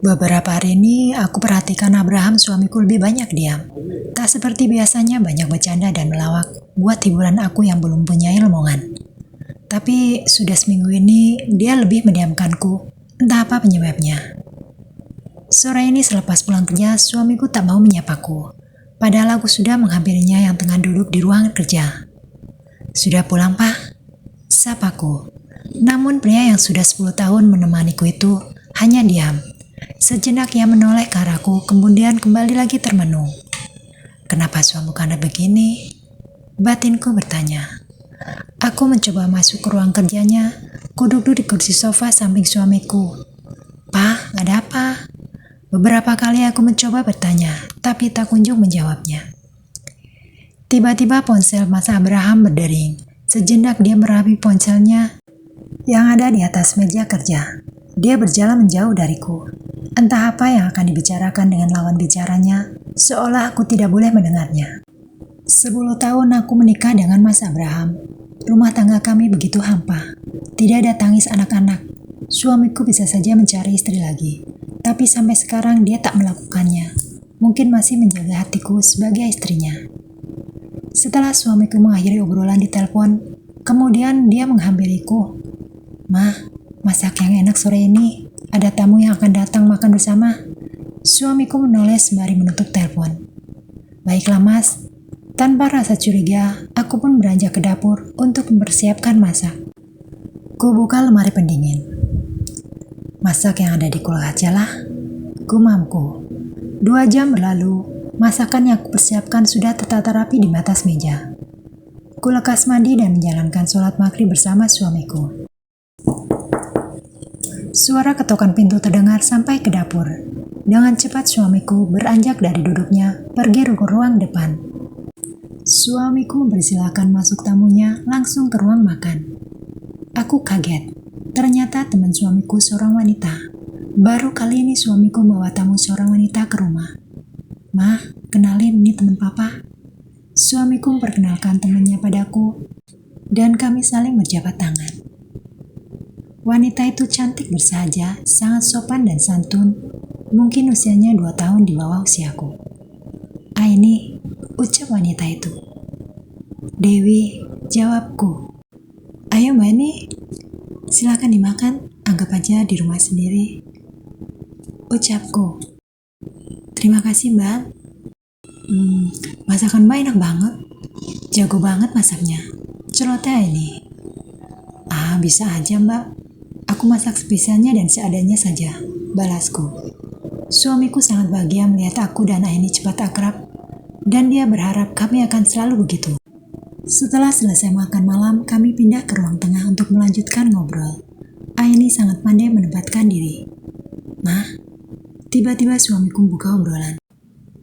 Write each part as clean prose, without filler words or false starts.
Beberapa hari ini aku perhatikan Abraham suamiku lebih banyak diam. Tak seperti biasanya banyak bercanda dan melawak buat hiburan aku yang belum punya ilmuwan. Tapi sudah seminggu ini dia lebih mendiamkanku. Entah apa penyebabnya. Sore ini selepas pulang kerja suamiku tak mau menyapaku. Padahal aku sudah menghampirinya yang tengah duduk di ruangan kerja. Sudah pulang pak? Sapaku. Namun pria yang sudah 10 tahun menemaniku itu hanya diam. Sejenak ia menoleh ke arahku, kemudian kembali lagi termenung. Kenapa suamiku Anda begini? Batinku bertanya. Aku mencoba masuk ke ruang kerjanya. Ku duduk di kursi sofa samping suamiku. Pak, ada apa? Beberapa kali aku mencoba bertanya, tapi tak kunjung menjawabnya. Tiba-tiba ponsel Mas Abraham berdering. Sejenak dia merapi ponselnya yang ada di atas meja kerja. Dia berjalan menjauh dariku. Entah apa yang akan dibicarakan dengan lawan bicaranya, seolah aku tidak boleh mendengarnya. 10 tahun aku menikah dengan Mas Abraham. Rumah tangga kami begitu hampa. Tidak ada tangis anak-anak. Suamiku bisa saja mencari istri lagi. Tapi sampai sekarang dia tak melakukannya. Mungkin masih menjaga hatiku sebagai istrinya. Setelah suamiku mengakhiri obrolan di telepon, kemudian dia menghampiriku. Ma, masak yang enak sore ini. Ada tamu yang akan datang makan bersama. Suamiku menoleh sembari menutup telepon. Baiklah mas. Tanpa rasa curiga, aku pun beranjak ke dapur untuk mempersiapkan masak. Ku buka lemari pendingin. Masak yang ada di kulkas aja lah. Gumamku. 2 jam berlalu, masakan yang aku persiapkan sudah tertata rapi di atas meja. Ku lekas mandi dan menjalankan sholat maghrib bersama suamiku. Suara ketukan pintu terdengar sampai ke dapur. Dengan cepat suamiku beranjak dari duduknya, pergi ke ruang depan. Suamiku mempersilahkan masuk tamunya langsung ke ruang makan. Aku kaget. Ternyata teman suamiku seorang wanita. Baru kali ini suamiku membawa tamu seorang wanita ke rumah. Ma, kenalin ini teman papa. Suamiku memperkenalkan temannya padaku, dan kami saling berjabat tangan. Wanita itu cantik bersahaja, sangat sopan dan santun. Mungkin usianya 2 tahun di bawah usiaku. Aini, ucap wanita itu. Dewi, jawabku. Ayo Mbak Ani, silakan dimakan, anggap aja di rumah sendiri. Ucapku. Terima kasih Mbak. Masakan Mbak enak banget. Jago banget masaknya. Celoteh ini. Bisa aja Mbak. Aku masak sebisanya dan seadanya saja, balasku. Suamiku sangat bahagia melihat aku dan Aini cepat akrab, dan dia berharap kami akan selalu begitu. Setelah selesai makan malam, kami pindah ke ruang tengah untuk melanjutkan ngobrol. Aini sangat pandai menempatkan diri. Ma, tiba-tiba suamiku buka obrolan.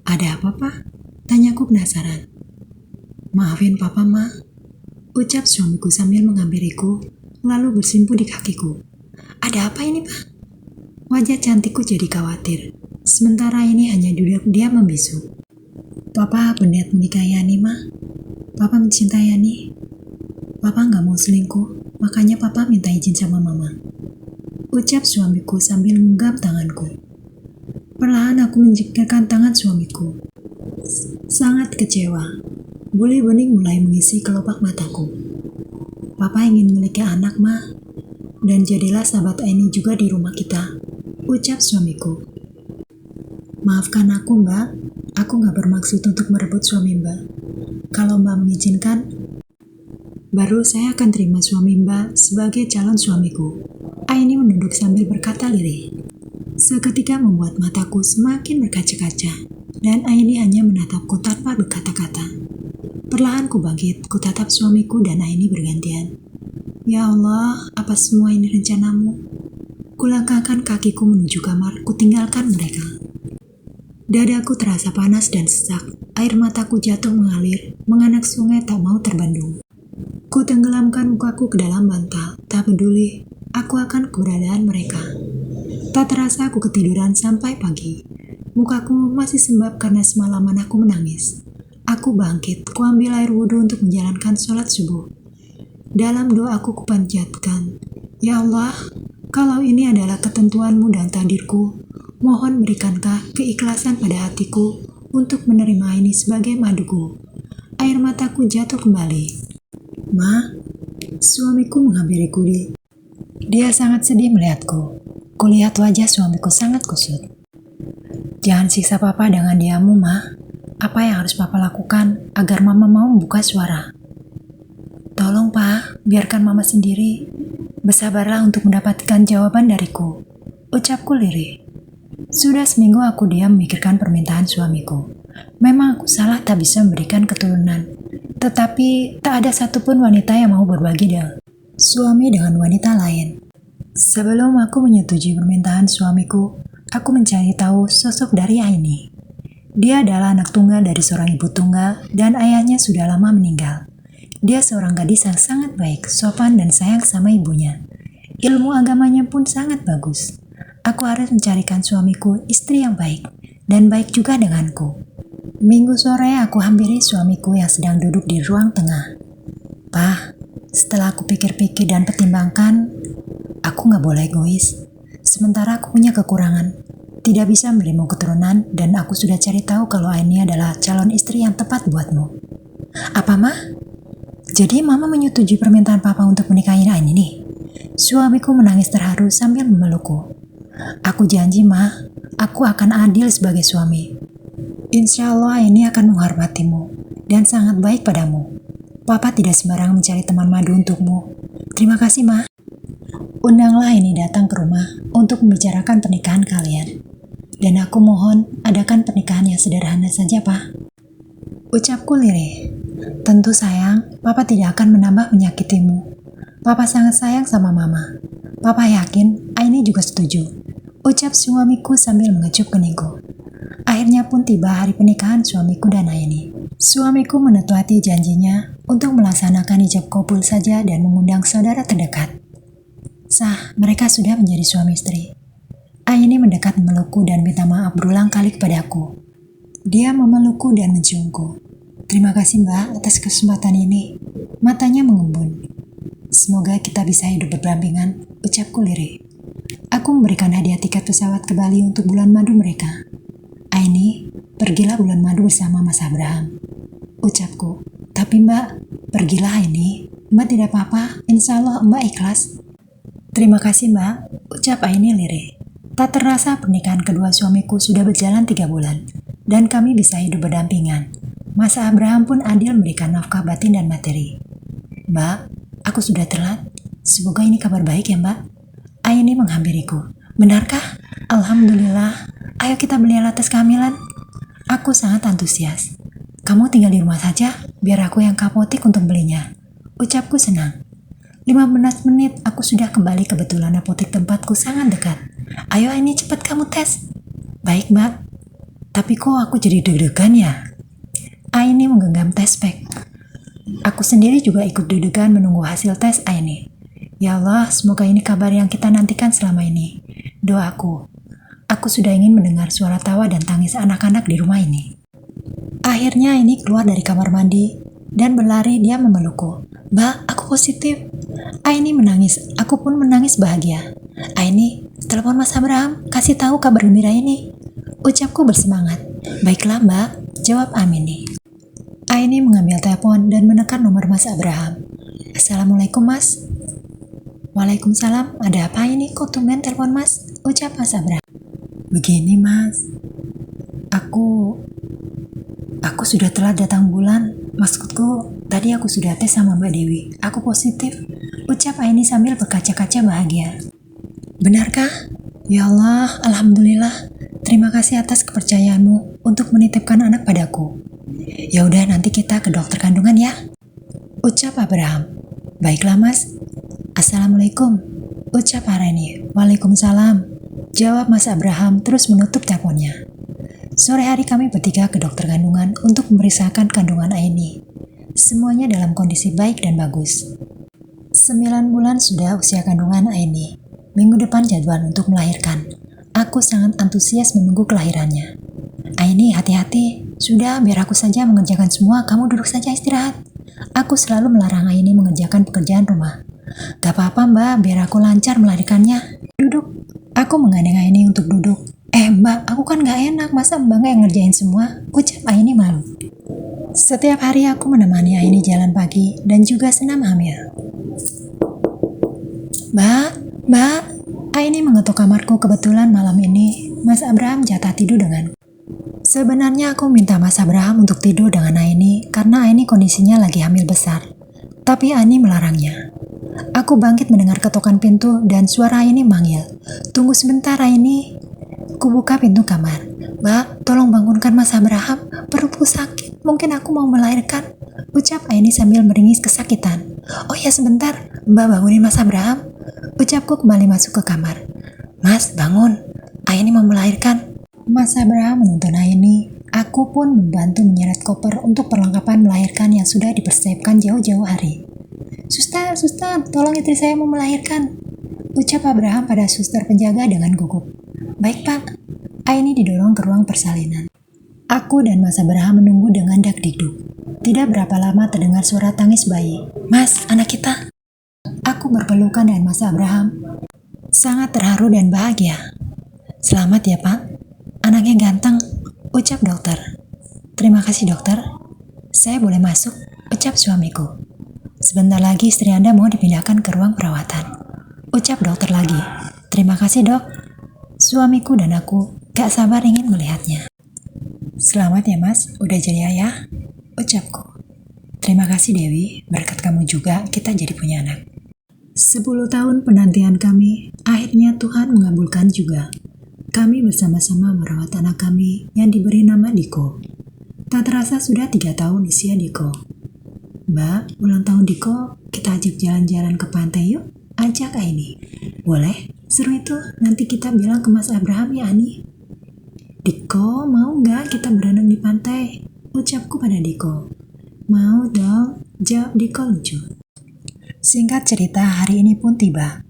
Ada apa, Pak? Tanyaku penasaran. Maafin Papa, Ma. Ucap suamiku sambil menghampiriku, lalu bersimpu di kakiku. Ada apa ini, Pak? Wajah cantikku jadi khawatir. Sementara ini hanya duduk dia membisu. Papa berniat menikahi Yani, Ma. Papa mencintai Yani. Papa nggak mau selingkuh, makanya Papa minta izin sama Mama. Ucap suamiku sambil menggenggam tanganku. Perlahan aku menjikirkan tangan suamiku. Sangat kecewa. Bulu bening mulai mengisi kelopak mataku. Papa ingin memiliki anak, Ma. Dan jadilah sahabat Aini juga di rumah kita. Ucap suamiku. Maafkan aku, Mbak. Aku gak bermaksud untuk merebut suami Mbak. Kalau Mbak mengizinkan, baru saya akan terima suami Mbak sebagai calon suamiku. Aini menunduk sambil berkata lirih. Seketika membuat mataku semakin berkaca-kaca, dan Aini hanya menatapku tanpa berkata-kata. Perlahan ku bangkit, ku tatap suamiku dan Aini bergantian. Ya Allah, apa semua ini rencanamu? Kulangkahkan kakiku menuju kamar, ku tinggalkan mereka. Dadaku terasa panas dan sesak, air mataku jatuh mengalir, menganak sungai tak mau terbendung. Ku tenggelamkan mukaku ke dalam bantal, tak peduli, aku akan keberadaan mereka. Tak terasa aku ketiduran sampai pagi. Mukaku masih sembab karena semalaman aku menangis. Aku bangkit, ku ambil air wudhu untuk menjalankan sholat subuh. Dalam doaku kupanjatkan, Ya Allah, kalau ini adalah ketentuanmu dan takdirku, Mohon berikanlah keikhlasan pada hatiku untuk menerima ini sebagai maduku. Air mataku jatuh kembali. Ma, suamiku menghampiriku. Dia sangat sedih melihatku. Kulihat wajah suamiku sangat kusut. Jangan siksa papa dengan diammu, Ma. Apa yang harus papa lakukan agar mama mau membuka suara? Tolong, Pa, biarkan mama sendiri. Bersabarlah untuk mendapatkan jawaban dariku. Ucapku lirih. Sudah seminggu aku diam memikirkan permintaan suamiku. Memang aku salah tak bisa memberikan keturunan. Tetapi tak ada satupun wanita yang mau berbagi suami dengan wanita lain. Sebelum aku menyetujui permintaan suamiku, aku mencari tahu sosok dari Aini. Dia adalah anak tunggal dari seorang ibu tunggal dan ayahnya sudah lama meninggal. Dia seorang gadis yang sangat baik, sopan dan sayang sama ibunya. Ilmu agamanya pun sangat bagus. Aku harus mencarikan suamiku istri yang baik dan baik juga denganku. Minggu sore aku hampiri suamiku yang sedang duduk di ruang tengah. Pak, setelah aku pikir-pikir dan pertimbangkan, aku gak boleh egois. Sementara aku punya kekurangan, tidak bisa memberimu keturunan dan aku sudah cari tahu kalau Aini adalah calon istri yang tepat buatmu. Apa, Ma? Jadi Mama menyetujui permintaan Papa untuk menikahi Aini nih? Suamiku menangis terharu sambil memelukku. Aku janji, Ma, aku akan adil sebagai suami. Insya Allah ini akan menghormatimu dan sangat baik padamu. Papa tidak sembarang mencari teman madu untukmu. Terima kasih, Ma. Undanglah ini datang ke rumah untuk membicarakan pernikahan kalian. Dan aku mohon adakan pernikahan yang sederhana saja, Pak. Ucapku lirih. Tentu sayang, Papa tidak akan menambah menyakitimu. Papa sangat sayang sama Mama. Papa yakin Aini juga setuju. Ucap suamiku sambil mengecup keningku. Akhirnya pun tiba hari pernikahan suamiku dan Aini. Suamiku menetuati janjinya untuk melaksanakan ijab kabul saja dan mengundang saudara terdekat. Sah, mereka sudah menjadi suami istri. Aini mendekat memelukku dan minta maaf berulang kali kepadaku. Dia memelukku dan menciumku. Terima kasih, Mbak, atas kesempatan ini. Matanya mengembun. Semoga kita bisa hidup berdampingan, ucapku lirih. Aku memberikan hadiah tiket pesawat ke Bali untuk bulan madu mereka. Aini, pergilah bulan madu bersama Mas Abraham. Ucapku, tapi Mbak, pergilah Aini. Mbak tidak apa-apa, insya Allah Mbak ikhlas. Terima kasih Mbak, ucap Aini lirih. Tak terasa pernikahan kedua suamiku sudah berjalan 3 bulan, dan kami bisa hidup berdampingan. Mas Abraham pun adil memberikan nafkah batin dan materi. Mbak, aku sudah telat. Semoga ini kabar baik ya Mbak. Aini menghampiriku. Benarkah? Alhamdulillah. Ayo kita beli alat tes kehamilan. Aku sangat antusias. Kamu tinggal di rumah saja, biar aku yang ke apotek untuk belinya. Ucapku senang. 15 menit aku sudah kembali, kebetulan apotek tempatku sangat dekat. Ayo Aini, cepat kamu tes. Baik Mbak. Tapi kok aku jadi deg-degan ya? Aini menggenggam tes pack. Aku sendiri juga ikut deg-degan menunggu hasil tes Aini. Ya Allah, semoga ini kabar yang kita nantikan selama ini. Doaku, aku sudah ingin mendengar suara tawa dan tangis anak-anak di rumah ini. Akhirnya Aini keluar dari kamar mandi dan berlari dia memelukku. Mbak, aku positif. Aini menangis, aku pun menangis bahagia. Aini, telepon Mas Abraham, kasih tahu kabar gembira ini. Ucapku bersemangat. Baiklah Mbak, jawab Amini. Aini mengambil telepon dan menekan nomor Mas Abraham. Assalamualaikum Mas. Waalaikumsalam, ada apa ini? Kok tumben telepon Mas? Ucap Mas Abraham. Begini Mas, aku sudah telat datang bulan. Maksudku, tadi aku sudah tes sama Mbak Dewi. Aku positif. Ucap Aini sambil berkaca-kaca bahagia. Benarkah? Ya Allah, Alhamdulillah. Terima kasih atas kepercayaanmu untuk menitipkan anak padaku. Ya udah, nanti kita ke dokter kandungan ya. Ucap Abraham. Baiklah Mas. Assalamualaikum, ucap Aini. Waalaikumsalam, jawab Mas Abraham terus menutup teleponnya. Sore hari kami bertiga ke dokter kandungan untuk memeriksakan kandungan Aini. Semuanya dalam kondisi baik dan bagus. 9 bulan sudah usia kandungan Aini. Minggu depan jadwal untuk melahirkan. Aku sangat antusias menunggu kelahirannya. Aini, hati-hati. Sudah, biar aku saja mengerjakan semua. Kamu duduk saja istirahat. Aku selalu melarang Aini mengerjakan pekerjaan rumah. Gak apa-apa Mbak, biar aku lancar melahirkannya. Duduk. Aku menggandeng Aini untuk duduk. Mbak, aku kan gak enak, masa mbak yang ngerjain semua? Ucap Aini malu. Setiap hari aku menemani Aini jalan pagi dan juga senam hamil. Mbak, Aini mengetuk kamarku kebetulan malam ini Mas Abraham jatah tidur denganku. Sebenarnya aku minta Mas Abraham untuk tidur dengan Aini karena Aini kondisinya lagi hamil besar. Tapi Aini melarangnya. Aku bangkit mendengar ketukan pintu dan suara Aini manggil. Tunggu sebentar Aini. Kubuka pintu kamar. Mbak, tolong bangunkan Mas Abraham. Perutku sakit. Mungkin aku mau melahirkan. Ucap Aini sambil meringis kesakitan. Oh ya sebentar. Mbak bangunin Mas Abraham. Ucapku kembali masuk ke kamar. Mas, bangun. Aini mau melahirkan. Mas Abraham menuntun Aini. Aku pun membantu menyeret koper untuk perlengkapan melahirkan yang sudah dipersiapkan jauh-jauh hari. Suster, tolong istri saya mau melahirkan. Ucap Abraham pada suster penjaga dengan gugup. Baik pak. Aini didorong ke ruang persalinan. Aku dan Mas Abraham menunggu dengan dak-dikduk. Tidak berapa lama terdengar suara tangis bayi. Mas, anak kita. Aku berpelukan dengan Mas Abraham. Sangat terharu dan bahagia. Selamat ya pak. Anaknya ganteng. Ucap dokter. Terima kasih dokter. Saya boleh masuk? Ucap suamiku. Sebentar lagi istri Anda mau dipindahkan ke ruang perawatan. Ucap dokter lagi. Terima kasih dok. Suamiku dan aku gak sabar ingin melihatnya. Selamat ya mas, udah jadi ayah. Ucapku. Terima kasih Dewi, berkat kamu juga kita jadi punya anak. 10 tahun penantian kami, akhirnya Tuhan mengabulkan juga. Kami bersama-sama merawat anak kami yang diberi nama Diko. Tak terasa sudah 3 tahun usia Diko. Mbak, ulang tahun Diko, kita ajak jalan-jalan ke pantai yuk. Ajak Aini. Boleh? Seru itu, nanti kita bilang ke Mas Abraham ya Ani. Diko, mau gak kita berenang di pantai? Ucapku pada Diko. Mau dong, jawab Diko lucu. Singkat cerita, hari ini pun tiba.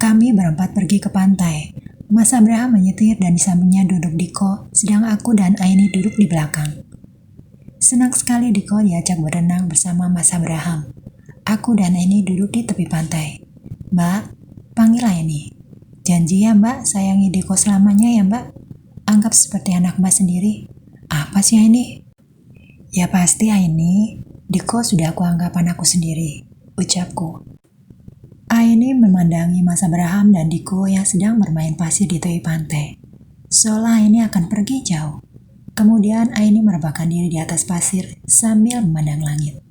Kami berempat pergi ke pantai. Mas Abraham menyetir dan di sampingnya duduk Diko, sedang aku dan Aini duduk di belakang. Senang sekali Diko diajak berenang bersama Mas Abraham. Aku dan Aini duduk di tepi pantai. Mbak, panggil Aini. Janji ya mbak, sayangi Diko selamanya ya mbak. Anggap seperti anak mbak sendiri. Apa sih Aini? Ya pasti Aini, Diko sudah aku anggap anakku sendiri. Ucapku. Aini memandangi Mas Abraham dan Diko yang sedang bermain pasir di tepi pantai. Seolah Aini akan pergi jauh. Kemudian Aini merebahkan diri di atas pasir sambil memandang langit.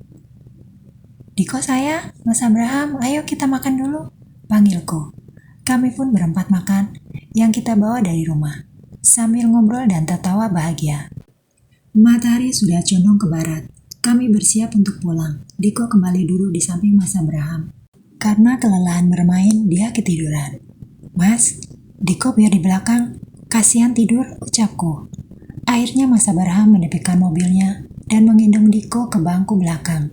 Diko saya, Mas Abraham, ayo kita makan dulu. Panggilku. Kami pun berempat makan yang kita bawa dari rumah. Sambil ngobrol dan tertawa bahagia. Matahari sudah condong ke barat. Kami bersiap untuk pulang. Diko kembali duduk di samping Mas Abraham. Karena kelelahan bermain, dia ketiduran. Mas, Diko biar di belakang. Kasihan tidur, ucapku. Akhirnya Mas Abraham menepikan mobilnya dan menggendong Diko ke bangku belakang.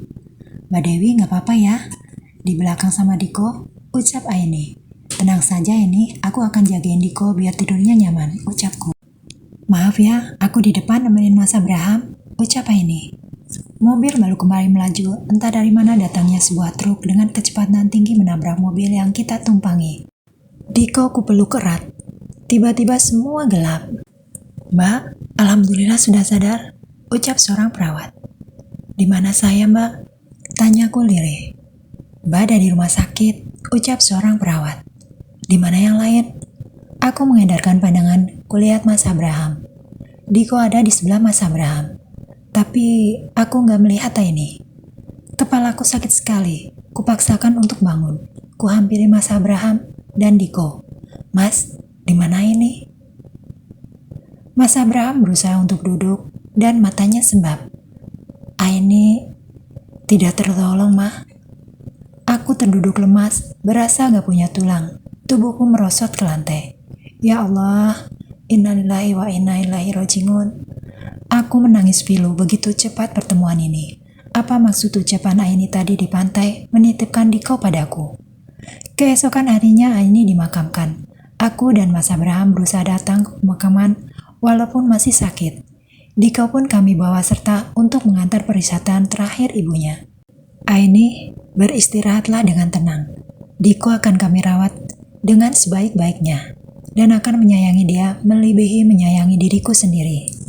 Mbak Dewi gak apa-apa ya? Di belakang sama Diko, ucap Aini. Tenang saja ini, aku akan jagain Diko biar tidurnya nyaman, ucapku. Maaf ya, aku di depan nemenin Mas Abraham, ucap Aini. Mobil baru kembali melaju, entah dari mana datangnya sebuah truk dengan kecepatan tinggi menabrak mobil yang kita tumpangi. Diko kupeluk erat. Tiba-tiba semua gelap. Mbak, alhamdulillah sudah sadar, ucap seorang perawat. Di mana saya mbak? Tanyaku lirih. Mbak ada di rumah sakit, ucap seorang perawat. Di mana yang lain? Aku mengedarkan pandangan, kulihat Mas Abraham. Diko ada di sebelah Mas Abraham. Tapi aku gak melihat ini. Kepalaku sakit sekali. Kupaksakan untuk bangun. Kuhampiri Mas Abraham dan Diko. Mas, di mana ini? Mas Abraham berusaha untuk duduk dan matanya sembab. Aini tidak tertolong, mah. Aku terduduk lemas, berasa gak punya tulang. Tubuhku merosot ke lantai. Ya Allah, innalillahi wa inna ilaihi raji'un. Aku menangis pilu begitu cepat pertemuan ini. Apa maksud ucapan Aini tadi di pantai menitipkan Diko padaku? Keesokan harinya Aini dimakamkan. Aku dan Mas Abraham berusaha datang ke pemakaman walaupun masih sakit. Diko pun kami bawa serta untuk mengantar perisatan terakhir ibunya. Aini, beristirahatlah dengan tenang. Diko akan kami rawat dengan sebaik-baiknya. dan akan menyayangi dia melebihi menyayangi diriku sendiri.